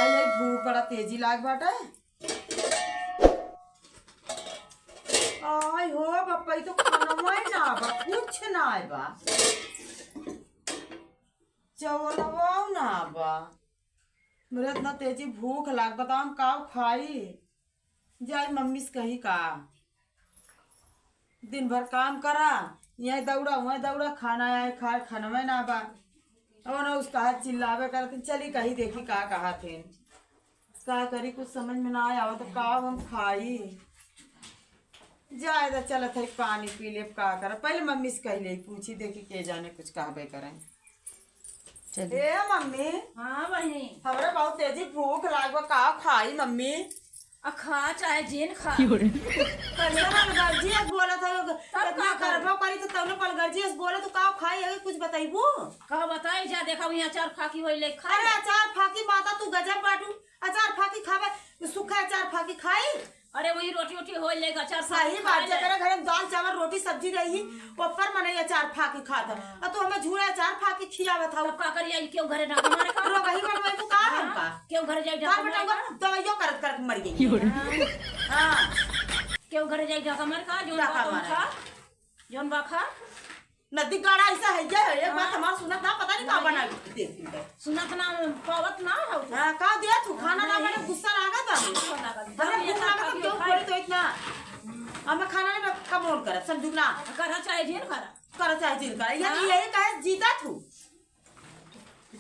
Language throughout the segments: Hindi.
ये भूख बड़ा तेजी लाग बाटे। आई हो बप्पा तो खाना ही ना बा, कुछ ना बा, चवलवा ना बा। मेरे इतना तेजी भूख लाग बता हम का खाई। जाई मम्मी से कही का दिन भर काम करा, यहाँ दौड़ा वहाँ दौड़ा, खाना आए खाए खाना में ना बा। और ना उसका हाथ चिल्लावे करते चली कही देखी का कहा थे का करी, कुछ समझ में ना आया तो का हम खाई। जाए चलत है पानी पी ले का कर, पहले मम्मी से कही ले पूछी देखी के जाने कुछ कहबे करें। ए मम्मी। हाँ बहनी, हमारे बहुत तेजी भूख लाग बा, का खाई मम्मी। खा चाहे जेन खा। गर्जियस बोला था इतना करबो करी तो तौने पर गर्जियस बोला तो का खाई है कुछ बताइबो। का बताई जा देखा यहाँ अचार फाकी होइले खा। अरे अचार फाकी माता तू गजब बाटू, अचार फाकी खावे सूखा अचार फाकी खाई। अरे वही रोटी रोटी होइले अचार सही बात है, तेरे घर में दाल चावल रोटी सब्जी रही ऊपर मने अचार फाकी खाता और तू हमें झूला अचार फाकी खिलावत हौ। का करिया क्यों घरे ना हमारे का रो वही बनवाई तू का हमका क्यों घरे जाई का बेटा दवाइयों करत करत मर गई। हां क्यों घरे जाई ढका मार का जोन बा खा, जोन बा खा नदी गाड़ा ऐसा है ये एक बात हमार सुनत ना पता नहीं का बना देखती है सुनत ना पावत ना हो। हां का दे तू खाना ना बने गुस्सा लागत है अरे भूख लागत क्यों बोली तो इतना हमें खाना नहीं कमोल कर समझू ना करा चाहे जेन कर चाहे जिन कर यही कहे जीता तू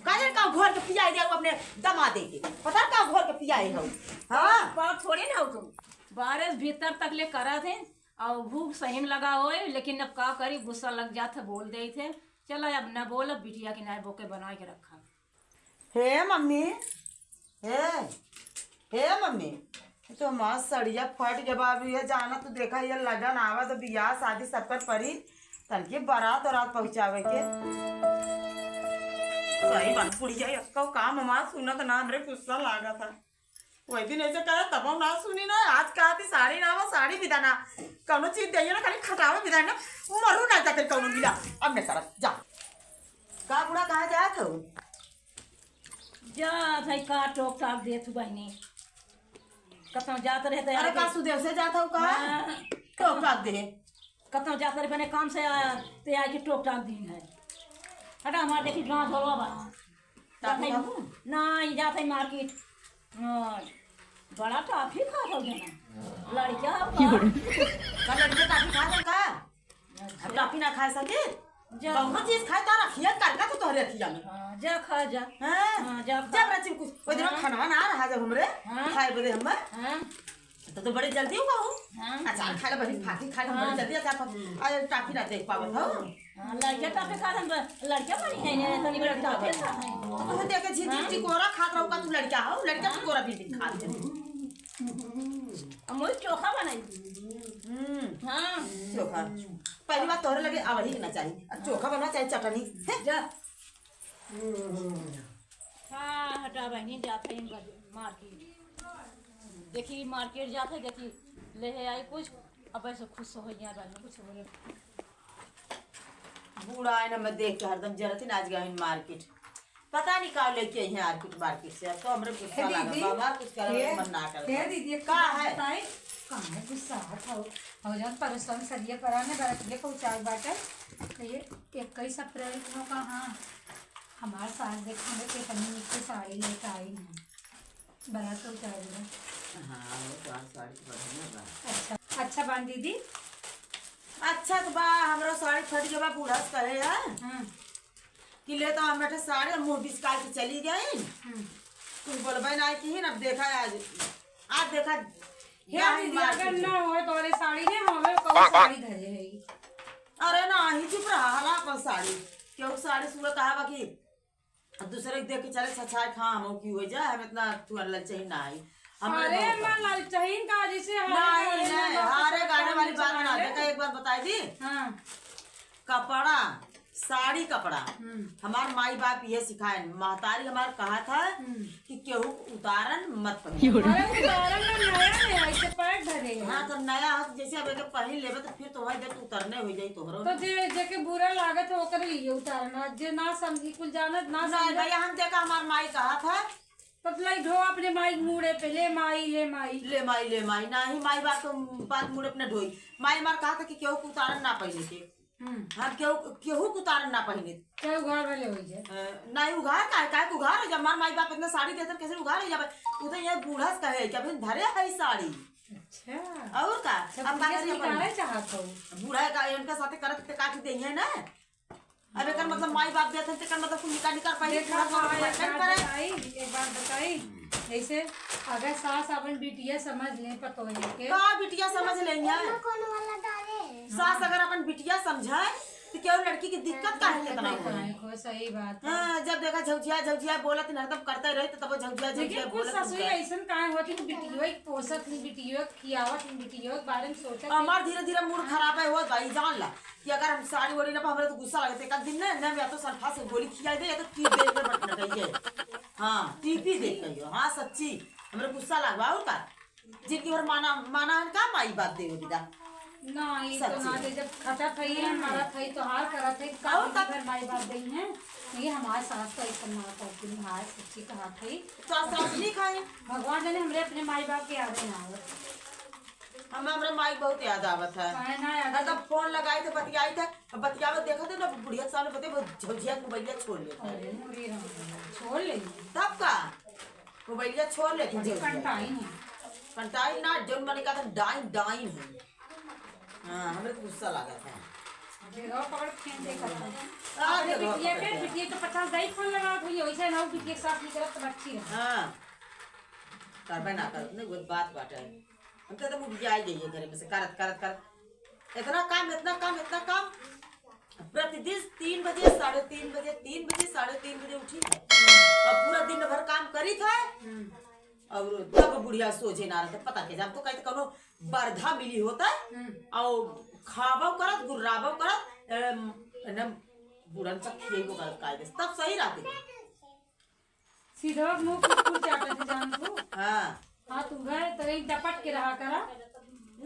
काहे का घर के पियाई दे अपने दमा दे के पता का घर के पियाई हो। हां पाव थोड़ी ना हो तुम बारिश भीतर तक ले करा थे और भूख सही में लगा होए, लेकिन अब का करी गुस्सा लग जाते बोल दे थे। चलो अब न बोल, अब बिटिया की नाय बोके बना के रखा। हे मम्मी, हे मम्मी तो मां सड़िया फट के बाबू ये जाना तो देखा ये लगन आवा तो बियाह शादी सब पर पड़ी तनके बारात और रात पहुंचावे के सही बन पुड़िया इसका काम हमारा सुनत ना हमरे गुस्सा लागा था। वही दिन ऐसे करे तब हम ना सुनी ना आज कहा थी साड़ी ना वो साड़ी बिदाना कौनो चीज दइयो ना खाली खटावे बिदाना मरू ना जाते कौनो मिला अब नहीं करत जा का बुढ़ा कहा जात हो जा भाई का टोक टाक दे तू बहनी कतौ जात रहते। अरे का सुदेव से जात हो का टोक टाक दे कतौ जात रहे बने काम से ते आज टोक टाक दिन है। हटा हमार देखी गांव झोलवा बा नहीं जात है मार्केट बड़ा टाफी खा हो ना लड़किया का लड़के टाफी खा का अब टाफी ना खा सके बहुत चीज खाए तारा खिया करना तो तोहरे खिया में जा खा जा। हां जा जब रचिन कुछ ओइ दिन खाना ना रहा जब हमरे खाए बदे हम तो बड़े जल्दी हो कहू अचार खा ले बड़ी फाकी खा ले बड़ी जल्दी अचार आज टाफी ना देख पावत हो। लड़किया टाफी खा हम लड़किया बनी है ने तनी बड़ा टाफी खा है तो देख के झिझी टिकोरा खात रहू का तू लड़का हो लड़का टिकोरा भी खा ले मोई चोखा बनाई। हां चोखा पहली बात तोहरे लगे आवही ना चाहिए चोखा बनना चाहिए चटनी जा हाँ हटा बहनी जाते हैं मार्केट देखी मार्केट जाते देखी ले आई कुछ अब ऐसे खुश हो गया बहनी कुछ बोले बूढ़ा है ना मैं देख के हरदम जरती आज गए मार्केट पता नहीं का लेके आई है मार्केट से तो हमरे गुस्सा लगा बाबा कुछ करे मन ना कर दे दीजिए का है कहाँ है गुस्सा था हो जान परेशान सरिया कराने बरतिया पहुँचाए बाटे तो ये 21 अप्रैल को कहाँ हमारे साथ देखा हमें कितनी की साड़ी लेकर आई हैं बारात पहुँचाए। हाँ वो तो साड़ी बढ़िया बा अच्छा अच्छा बान दीदी अच्छा तो बा हमरा साड़ी फट के बा बूढ़ा से कहे है कि ले तो हम बैठे साड़ी और मुंह बिस्काल के चली गई तुम बोलबे ना कि अब देखा आज देखा अगर ना हो तो वाले साड़ी ने हमें कौन साड़ी धरे है। अरे ना ही चुप रहा हला अपन साड़ी क्यों साड़ी सुबह कहा बा कि दूसरे देख के चले सच्चाई खा हम की हो जाए हम इतना तू लल चाहिए ना आई अरे मैं लाल चाहिए का जैसे नहीं अरे गाने वाली बात ना देखा एक बार बताई दी। हाँ कपड़ा साड़ी कपड़ा हमार माई बाप ये सिखाए महतारी हमार कहा था कि केहू उतारन मत पहन। अरे उतारन ना नया ऐसे पैर धरे हाँ तो नया हाथ जैसे अब के पहन लेबे तो फिर तो देख उतरने हो जाई तोहरो तो जे के बुरा लागत हो कर लिए उतारना जे ना समझी कुल जानत ना नहीं भैया हम देखा हमार माई कहा था तब लाई ढो अपने माई मुड़े पे ले माई ले माई ना ही माई बात मुड़े अपने ढोई माई मार कहा था कि केहू को उतारन ना पहने के हाँ केहू को उतारन ना पहने क्या उघाड़ वाले हो जाए नहीं उघार का उघार है जब माई बाप इतना साड़ी देते कैसे उघार है जब वो तो ये बूढ़ा कहे कि अभी धरे है साड़ी अच्छा और का अब निकाले चाहत हो बूढ़ा का इनके साथे करत काट देंगे ना अब एक मतलब माई बाप देते हैं मतलब कुछ निकाल पाए एक बात बताई जैसे अगर सास अपन बिटिया समझ ले पतो है के का बिटिया समझ लेंगे सास अगर अपन बिटिया समझे तो क्यों लड़की की दिक्कत का है कितना को सही बात हां जब देखा झौझिया बोला तो हरदम करते रहे तो तब झौझिया बोला ससुई ऐसन काहे होती कि बिटियो एक पोषक नहीं बिटियो खियावत नहीं बिटियो के बारे में सोचत हमार धीरे धीरे मूड खराब है हो भाई जान ला कि अगर हम साड़ी वड़ी ना हमरे तो गुस्सा लगते एक दिन ना मैं तो सल्फा से गोली खिया दे या तो टीप दे के बटन कहिए हां टीपी दे कहियो हां सच्ची हमरे गुस्सा लगवा और का जिनकी भर माना का माई बात दे बेटा नहीं तो ना दे जब खटा थई है हमारा थई तो हार करा थे का फिर माई बात दई है ये हमारे सास तो एक ना करती हार सच्ची कहा थी तो सास नहीं खाए भगवान जाने हमरे अपने माई बाप के याद ना आवत हमारे माई बहुत याद आवत है काहे ना याद तब फोन लगाई थे बतियाई थे बतियावत देखा थे ना बुढ़िया सामने बते झौझिया मोबाइलिया छोड़ लेता अरे मुरी राम छोड़ ले तब का मोबाइलिया छोड़ लेती कंटाई नहीं कंटाई ना जोन मैंने कहा था डाइन है हाँ हमें तो गुस्सा लगा था देखो पकड़ खेल दे करता आ अरे बिटिया तो 50 दाई फोन लगा तो ये वैसे ना बिटिया के साथ निकलत तो अच्छी है हाँ करबे ना कर नहीं वो बात है हम तो मुझे जाई जाइए घर में से करत इतना काम प्रतिदिन 3 बजे 3:30 बजे 3 बजे 3:30 बजे उठी अब पूरा दिन भर काम करी था और तब बुढ़िया सोचे ना रहा पता के जान तो कहते कोनो बरधा मिली होता है और खाबो करत गुर्राबो करत न बुढ़न सब खेबो करत कायदे तब सही रहते सीधा मुंह कुछ चाटत है जान तू हां हां तू घर तेरे डपट के रहा करा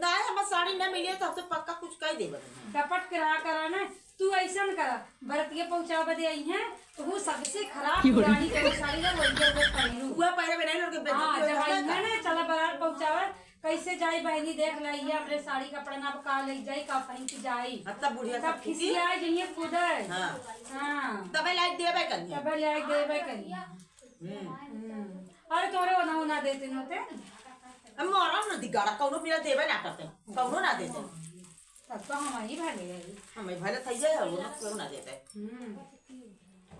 ना हम साड़ी न मिली तो हमसे पक्का कुछ कह दे डपट के रहा करा ना तू ऐसा करा भरतिया पहुंचा बदे आई है तो वो सबसे खराब पुरानी के साड़ी ना वही वो पहनू हुआ पहले में नहीं लोग हां जब आई है ना चला बारात पहुंचावे कैसे जाई बहनी देख लई अपने साड़ी कपड़ा ना का ले जाई का पहन के जाई तब बुढ़िया तब खिसिया जइए खुद हां हां तब लाइट देबे कनी तब लाइक देबे कनी अरे तोरे वो ना देते नोते हम मोरा न दिगाड़ा कौनो बिना देबे ना करते कौनो ना देते तब तो हमारी भले है हमें भले थई जाए वो ना कौनो ना देते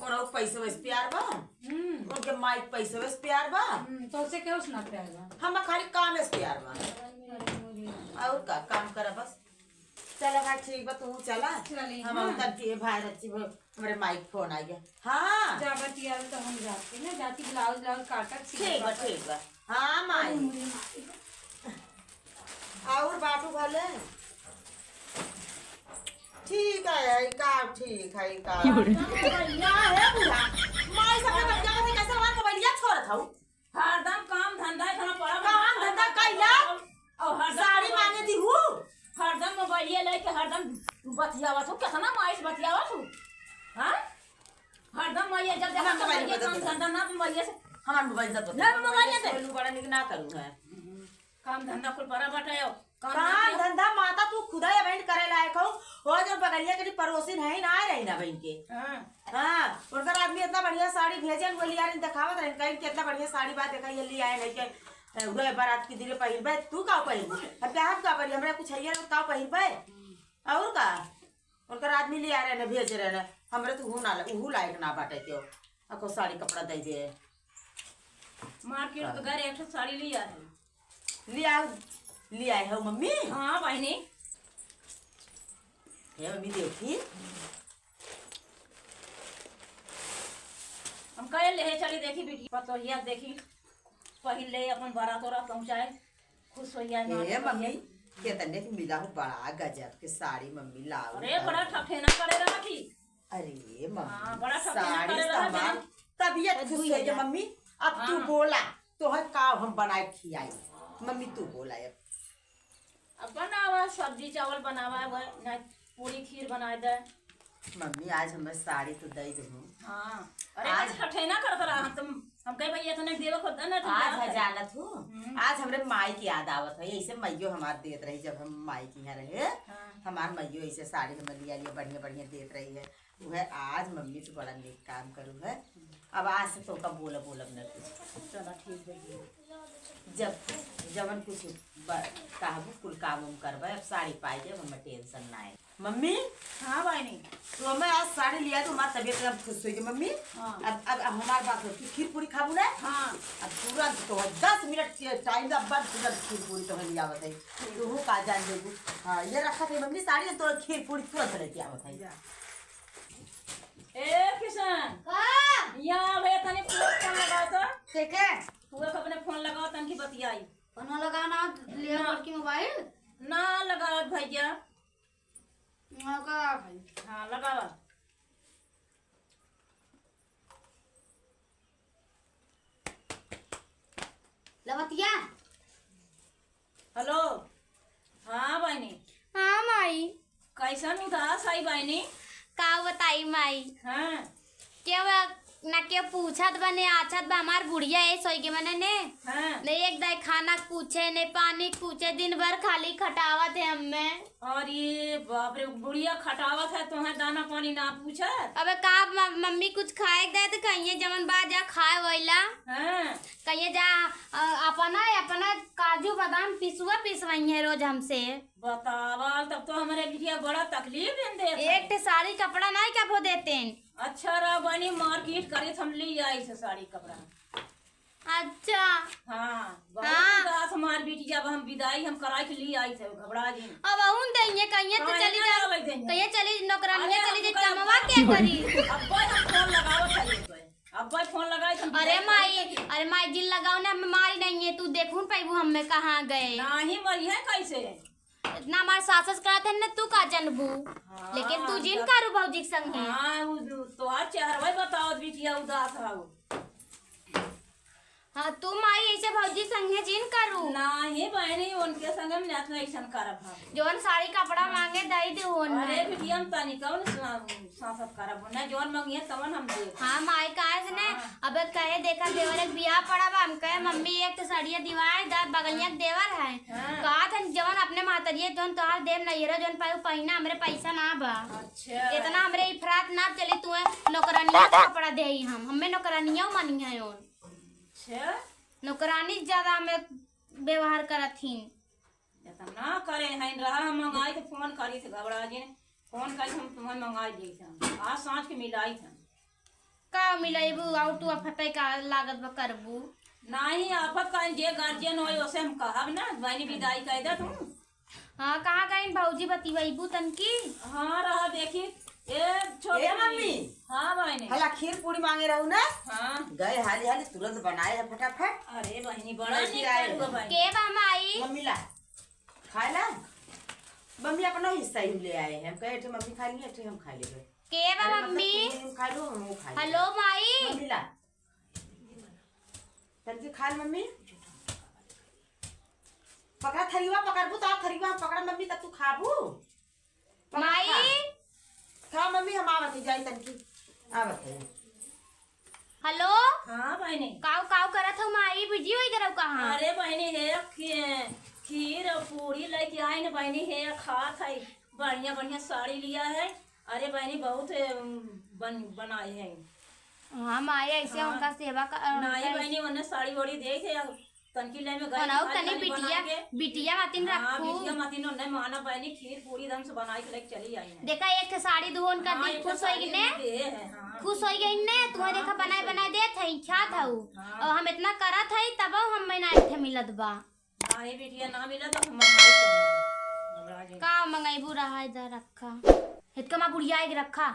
और वो पैसे वैसे प्यार बा उनके माइक पैसे वैसे प्यार बा तो उसे क्या उसना प्यार बा हम खाली काम से प्यार बा और का काम करा बस चला भाई ठीक बा तू चला हम तब के भाई रच्ची हमारे माइक फोन आ गया हां जा बतिया तो हम जाते ना जाती ब्लाउज काटक ठीक बा हां माई और बाटू भले ठीक है का ठीक है का या है बुढ़ा माई सब बच्चा के कैसे वार मोबाइलिया छोड़त हूं हरदम काम धंधा इतना पड़ा काम धंधा कैला और हरदम साड़ी मांगे दी हूं हरदम मोबाइलिया लेके हरदम बतियावत हो कितना माइस बतियावत हो हां हरदम मोबाइल जब देखा मोबाइल के काम धंधा ना मोबाइल से हमार मोबाइल दे ना मोबाइल से बोलू बड़ा निक ना करूं है काम धंधा कुल परा बटायो काम धंधा माता तू खुदा इवेंट करे लायक हो जो बगलिया के पड़ोसिन है ना रही ना बहन के हां उनका आदमी इतना बढ़िया साड़ी भेजन बोली यार दिखावत रहे कहीं कितना बढ़िया साड़ी बात देखा ये ले आए नहीं के उड़े बारात की दिने पहिन बे तू का पहिन अब क्या हम का पहिन हमरा कुछ है का पहिन बे और का उनका आदमी ले आ रहे ना भेज रहे ना हमरे तो हु लायक ना बाटे क्यों ako साड़ी कपड़ा दे दे मार्केट तो घर एक साड़ी लिया है ले आए हो मम्मी हां बहनी ये मम्मी देखी हम कहे ले चली देखी बेटी पतोहिया देखी पहिल ले अपन बारात और पहुंचाए खुश होइया ए मम्मी कितने की मिला हो बड़ा गजब के साड़ी मम्मी लाओ अरे बड़ा ठठेना करे रहा थी अरे मम्मी हां बड़ा ठठेना साड़ी करे रहा सामान तबीयत खुश है जो मम्मी अब तू बोला तो है का हम बनाए खियाई मम्मी तू बोला अब बनावा सब्जी चावल बनावा ना पूरी खीर बना दे मम्मी आज हमें साड़ी तो दे दूँ हाँ अरे आज ठठेना करत रहा तुम हम कहे भैया तो नहीं देवा खुद ना आज है जानत हूँ, आज हमरे माई की याद आवत है। ऐसे मैयो हमार देत रही जब हम माई की यहाँ रहे। हमार मैयो ऐसे साड़ी हमें लिया लिया बढ़िया बढ़िया देत रही है। वह आज मम्मी से बड़ा नेक काम करूँ है। अब आज से तो का बोलब न कुछ। चलो ठीक है। जब जवन कुछ कहबू कुल काम उम करबे। अब साड़ी पाई जाए हमें टेंशन ना है। मम्मी हाँ बहनी तो मैं आज साड़ी लिया तो हमारी तबीयत एकदम खुश हुई। मम्मी हाँ। अब हमारी बात होती खीर पूरी खाबू ना। हाँ अब तुरंत तो 10 मिनट टाइम अब बाद तुरंत खीर पूरी तो लिया आवत है। तू का जान देबू। हाँ ये रखा थे मम्मी साड़ी तो खीर पूरी तुरंत लेके आवत है। ए किशन यहाँ भैया तने फोन लगाओ तो ठीक है हुआ को अपने फोन लगाओ तन की बतियाई फोन लगाना ले लड़की मोबाइल ना लगाओ भैया। लगा भाई हाँ लगाओ। लवतिया हेलो हाँ बहनी हाँ माई कैसन उदास आई बहनी। का बताई माई हाँ क्या ना क्या पूछत बने आछत बा हमार बुढ़िया है सोई के मने ने हाँ नहीं एक दाई खाना पूछे ने पानी पूछे दिन भर खाली खटावत है हमें। और ये बाप रे बुढ़िया खटावत है तुम्हें दाना पानी ना पूछा। अबे का मम्मी कुछ खाए दे तो कहिए जवन बा जा खाए वैला हाँ कहिए जा अपना काजू बादाम पिसवाई है रोज हमसे। बतावा तब तो हमारे बिटिया बड़ा तकलीफ दे एक ठे साड़ी कपड़ा नहीं क्या भो देते हैं। अच्छा रहा बनी मार्केट करे हम ले आई से साड़ी कपड़ा। अच्छा हाँ हाँ। बहुत हमार बिटिया अब हम विदाई हम कराई के लिए आई थे घबरा जी। अब अहुन देंगे कहिए तो चली जा कहिए चली नौकरानिया अरे चली हमको जा कमवा क्या करी। अब हम फोन लगावत है अब फोन लगाए हम अरे माई जिल लगाओ ना हमें मारी नहीं है तू देखूं पैबू हमें कहाँ गए नहीं मरी है कैसे इतना हमारे सासस कराते हैं ना तू का जनबू हाँ, लेकिन तू जिन करू भौजी के संग है। हाँ तो आज चेहरा बताओ बिटिया उदास है हाँ तू माई ऐसे भौजी संग है जिन करू नहीं बहनी उनके संग में नाचना ऐसा करब हम जोन साड़ी कपड़ा मांगे दई दे होन अरे बिटिया हम तनी कौन सांसद करब ना जोन मांगिए तवन हम दे। हाँ माई कहा से ने अब कहे देखा देवर एक बियाह पड़ा बा हम कहे मम्मी एक तो साड़िया दिवाए दर बगलिया के देवर है कहा था जवन अपने मातरिये जोन तोहार देव नहीं रहा जोन पाऊ पहिना हमरे पैसा ना बा। अच्छा इतना हमरे इफरात ना चली तू नौकरानिया का कपड़ा दे हम हमें नौकरानिया मानी है ओन अच्छा नौकरानी ज्यादा हमें व्यवहार करथिन। ऐसा ना करे हैं रहा हम मंगाई तो फोन करी थे घबरा जी ने फोन करी हम तुम्हें मंगाई दी थे आज सांझ के मिलाई थे का मिलाइबू आउ तू फटे का लागत बा करबू नहीं आफत का जे गार्जियन होई उसे हम कहब ना बहनी विदाई कह दे तुम। हाँ कहाँ गई भौजी बतीबू तनकी। हाँ रहा देखी ए छोटे ए मम्मी हाँ बहनी हला खीर पूरी मांगे रहू ना। हाँ गए हाली हाली तुरंत बनाए है फटाफट। अरे बहनी बड़ा लड़की नीक आए। करू बहनी के बा माई मम्मी ला खाए ला मम्मी अपना हिस्सा ही ले आए हैं। हम कहे थे मम्मी खा लिए थे हम खा लेंगे। के बा मम्मी तुम खा लो हम खा लेंगे। हेलो माई मम्मी ला तंजी खा ले मम्मी पकड़ा थरीवा पकड़बू तो थरीवा पकड़ा मम्मी तब तू खाबू माई खा मम्मी हम आवत जाई तनकी आवत है। हेलो हाँ बहनी काव काव करत हो माई बिजी होई करब कहाँ। अरे बहनी है खीर और पूरी लेके आई ना बहनी है खात है बढ़िया बढ़िया साड़ी लिया है। अरे बहनी बहुत बनाए हैं। हाँ माई ऐसे हाँ। उनका सेवा नहीं बहनी उन्हें साड़ी वाड़ी दे थे तनकी ले में बनाओ तनी बिटिया मातिन हाँ रखू बिटिया मातिन ने माना बहनी खीर पूरी दम से बनाई के लेके चली आई है। देखा एक साड़ी दुहोन कर हाँ, दी एक खुश साड़ी होई ने दे है, हाँ। खुश होई गई ने तुम्हें देखा बनाए बनाए दे थे क्या था हाँ। और हम इतना करत है तब हम महीना थे मिलत बा। नहीं बिटिया ना मिला तो हम मंगाई का मंगाईबू रहा इधर रखा हितका मा बुढ़िया एक रखा